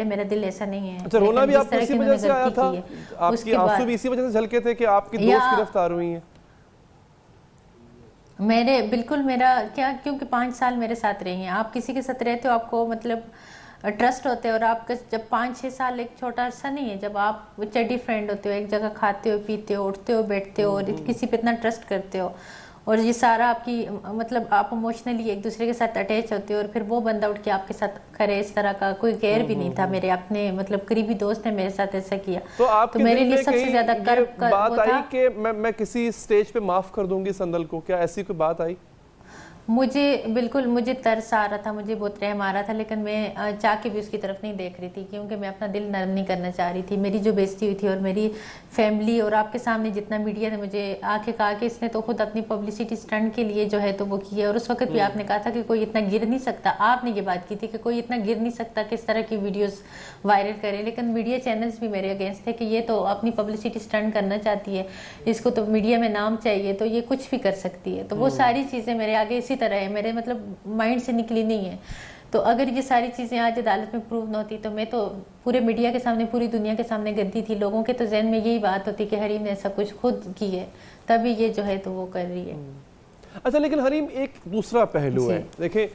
मेरा दिल ऐसा नहीं है। अच्छा, रोना भी आपको इसी वजह से आया था? आपके आंसू भी इसी वजह से झलके थे कि आपकी दोस्त गिरफ्तार हुई हैं? मेरे बिल्कुल, मेरा क्या, क्योंकि 5 साल मेरे साथ रही हैं। आप किसी के साथ रहते हो, आपको मतलब ट्रस्ट होते हो, और आपका जब 5-6 साल एक छोटा अर्सा नहीं है, जब आप चड्डी फ्रेंड होते हो, एक जगह खाते हो, पीते हो, उठते हो, बैठते हो, और किसी पे इतना ट्रस्ट करते हो, और ये सारा आपकी मतलब आप इमोशनली एक दूसरे के साथ अटैच होते हो, और फिर वो बंदा उठ के आपके साथ करे इस तरह का, कोई गैर भी नहीं था, मेरे अपने मतलब करीबी दोस्त ने मेरे साथ ऐसा किया। तो मेरे लिए सबसे ज्यादा बात आई कि मैं किसी स्टेज पे माफ कर दूंगी संदल को, क्या ऐसी कोई बात आई? मुझे बिल्कुल, मुझे तरस आ रहा था, मुझे बहुत रहम आ रहा था, लेकिन मैं चाह के भी उसकी तरफ नहीं देख रही थी, क्योंकि मैं अपना दिल नरम नहीं करना चाह रही थी। मेरी जो बेइज्जती हुई थी, और मेरी फैमिली और आपके सामने जितना मीडिया ने मुझे आके कहा कि इसने तो खुद अपनी पब्लिसिटी स्टंट के लिए जो है तो वो किया, और उस वक्त भी आपने कहा था कि कोई इतना गिर नहीं सकता, आपने ये बात की थी कि कोई इतना गिर नहीं सकता किस तरह की वीडियोज़ वायरल करे। लेकिन मीडिया चैनल्स भी मेरे अगेंस्ट थे कि ये तो अपनी पब्लिसिटी स्टंट करना चाहती है, इसको तो मीडिया में नाम चाहिए, तो ये कुछ भी कर सकती है। तो वो सारी चीज़ें मेरे आगे इसी तरह है, मेरे मतलब माइंड से निकली नहीं है। तो अगर ये सारी चीज़ें आज अदालत में प्रूव न होती, तो मैं तो पूरे मीडिया के सामने, पूरी दुनिया के सामने गद्दी थी। लोगों के तो जहन में यही बात होती कि हरीम ने ऐसा कुछ खुद की है, तभी ये जो है तो वो कर रही है। अच्छा, लेकिन हरीम एक दूसरा पहलू है, देखिए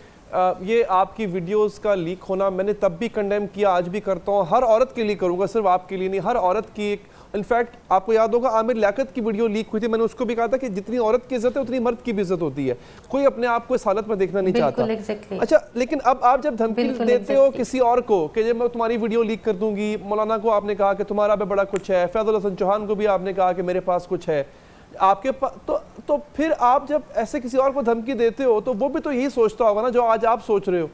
ये आपकी वीडियोस का लीक होना मैंने तब भी कंडेम किया, आज भी करता हूँ, हर औरत के लिए करूँगा, सिर्फ आपके लिए नहीं, हर औरत की एक, इनफैक्ट आपको याद होगा आमिर लियाकत की वीडियो लीक हुई थी, मैंने उसको भी कहा था कि जितनी औरत की इज्जत है उतनी मर्द की भी इज्जत होती है, कोई अपने आप को इस हालत में देखना नहीं चाहता। अच्छा, लेकिन अब आप जब धमकी देते हो किसी और को कि जब मैं तुम्हारी वीडियो लीक कर दूंगी, मौलाना को आपने कहा कि तुम्हारा भी बड़ा कुछ है, फैजुल हसन चौहान को भी आपने कहा कि मेरे पास कुछ है आपके पास, तो फिर आप जब ऐसे किसी और को धमकी देते हो तो वो भी तो यही सोचता होगा ना जो आज आप सोच रहे हो।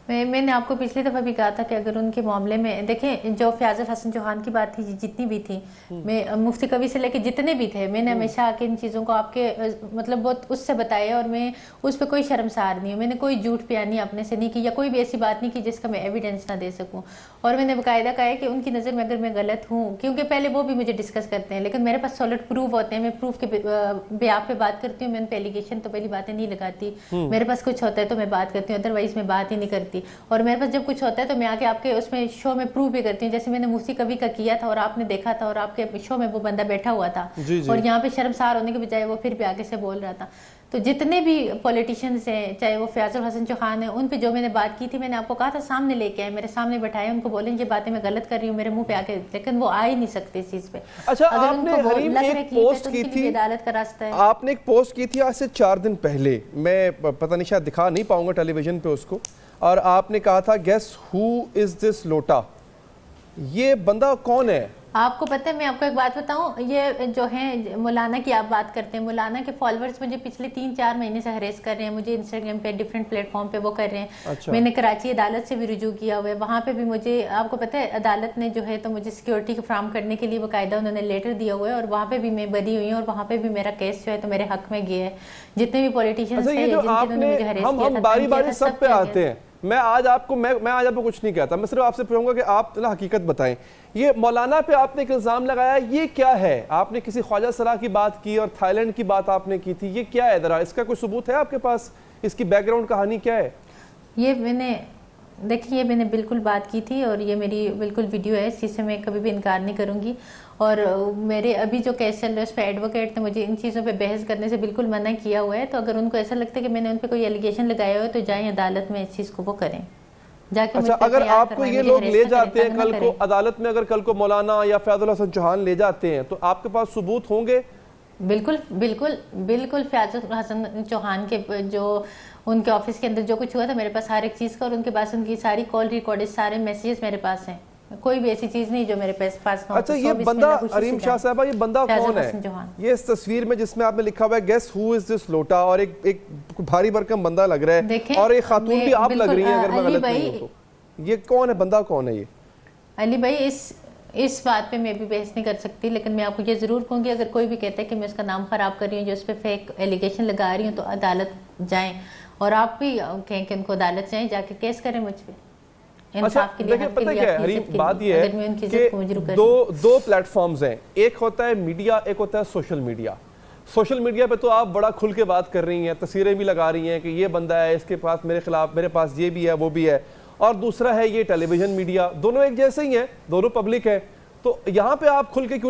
मैंने आपको पिछली दफ़ा भी कहा था कि अगर उनके मामले में देखें, जो फैजुल हसन चौहान की बात थी, जितनी भी थी, मैं मुफ्ती कवि से लेके जितने भी थे, मैंने हमेशा आके इन चीज़ों को आपके मतलब बहुत उससे बताया, और मैं उस पर कोई शर्मसार नहीं हूँ। मैंने कोई झूठ बयानी अपने से नहीं की, या कोई भी ऐसी बात नहीं की जिसका मैं एविडेंस ना दे सकूँ। और मैंने बाकायदा कहा है कि उनकी नज़र में अगर मैं गलत हूँ, क्योंकि पहले वो भी मुझे डिस्कस करते हैं, लेकिन मेरे पास सॉलिड प्रूफ होते हैं, मैं प्रूफ के बेयाब पे बात करती हूँ, मैं उन पर एलिगेशन तो पहली बातें नहीं लगाती। मेरे पास कुछ होता है तो मैं बात करती हूँ, अदरवाइज मैं बात ही नहीं करती। और मेरे पास जब कुछ होता है तो मैं आके आपके उसमें शो में प्रूव भी करती हूँ, जैसे मैंने मुफ्ती कवि का किया था और आपने देखा था, और आपके शो में वो बंदा बैठा हुआ था, और यहाँ पे शर्मसार होने के बजाय वो फिर भी आगे से बोल रहा था। तो जितने भी पॉलिटिशियंस हैं, चाहे वो फैजुल हसन चौहान है, उन पे जो मैंने बात की थी, मैंने आपको कहा था सामने लेके आए, मेरे सामने बैठाए, उनको बोलें ये बातें मैं गलत कर रही हूँ, मेरे मुंह पे आके, लेकिन वो आ ही नहीं सकते इस चीज पे। अच्छा, आपने हरीम एक पोस्ट की थी, अदालत का रास्ता है, आपने एक पोस्ट की थी आज से 4 दिन पहले, मैं पता नहीं शायद दिखा नहीं पाऊंगा टेलीविजन पे उसको, और आपने कहा था गेस हु इज दिस लोटा, ये बंदा कौन है? आपको पता है, मैं आपको एक बात बताऊं, ये जो है मौलाना की आप बात करते हैं, मौलाना के फॉलोअर्स मुझे पिछले 3-4 महीने से हरेस कर रहे हैं, मुझे इंस्टाग्राम पे डिफरेंट प्लेटफॉर्म पे वो कर रहे हैं। अच्छा। मैंने कराची अदालत से भी रुजू किया हुआ है, वहाँ पे भी मुझे, आपको पता है अदालत ने जो है तो मुझे सिक्योरिटी फ्राहम करने के लिए बाकायदा उन्होंने लेटर दिया हुआ है, और वहाँ पे भी मैं बरी हुई हूँ, और वहाँ पे भी मेरा केस जो है तो मेरे हक में गया है। जितने भी पॉलिटिशियंस हैं जिन्होंने मुझे हरेस किया था, बारी बारी सब पे आते हैं, मैं आज आपको कुछ नहीं कहता, मैं सिर्फ आपसे पूछूंगा कि आप ना हकीकत बताएं, ये मौलाना पे आपने एक इल्जाम लगाया, ये क्या है? आपने किसी ख्वाजा सलाह की बात की और थाईलैंड की बात आपने की थी, ये क्या है? जरा इसका कोई सबूत है आपके पास? इसकी बैकग्राउंड कहानी क्या है? ये मैंने देखिए, मैंने बिल्कुल बात की थी, और ये मेरी बिल्कुल वीडियो है, इस चीज़ से मैं कभी भी इनकार नहीं करूँगी। और मेरे अभी जो केस चल रहा है उस पर एडवोकेट ने मुझे इन चीज़ों पे बहस करने से बिल्कुल मना किया हुआ है। तो अगर उनको ऐसा लगता है कि मैंने उन पर कोई एलिगेशन लगाया हुआ है, तो जाएँ अदालत में इस चीज़ को वो करें जाके। अच्छा, अगर आपको ये लोग ले जाते हैं कल को अदालत में, अगर कल को मौलाना या फैजुल हसन चौहान ले जाते हैं, तो आपके पास सबूत होंगे? बिल्कुल बिल्कुल बिल्कुल। फैजुल हसन चौहान के जो उनके ऑफिस के अंदर जो कुछ हुआ था, मेरे पास हर एक चीज़ का, और उनके पास उनकी सारी कॉल रिकॉर्डेड, सारे मैसेजेस मेरे पास हैं, कोई भी ऐसी चीज़ नहीं जो मेरे पास ना हो। अच्छा, ये बंदा हरीम शाह साहबा, ये बंदा कौन है? ये इस तस्वीर में जिसमें आपने लिखा हुआ है गेस हु इज दिस लोटा, और एक भारी भरकम बंदा लग रहा है, और एक खातून भी आप लग रही हैं अगर मैं गलत नहीं हूं तो, ये कौन है? बंदा कौन है ये? अली भाई, इस बात पे मैं भी बहस नहीं कर सकती, लेकिन मैं आपको ये ज़रूर कहूँगी, अगर कोई भी कहता है कि मैं उसका नाम ख़राब कर रही हूँ, जो उस पर फेक एलिगेशन लगा रही हूँ, तो अदालत जाएं, और आप भी कहें कि उनको अदालत जाएं, जाके केस करें मुझ पर। अच्छा, देखिए पता क्या है हरीम, बात ये है कि दो प्लेटफॉर्म्स हैं, एक होता है मीडिया, एक होता है सोशल मीडिया। सोशल मीडिया पे तो आप बड़ा खुल के बात कर रही हैं, तस्वीरें भी लगा रही हैं कि ये बंदा है, इसके पास मेरे खिलाफ, मेरे पास ये भी है वो भी है, और दूसरा है ये टेलीविजन मीडिया, दोनों एक जैसे ही हैं, दोनों पब्लिक है, तो यहाँ पे आप खुल के क्यों नहीं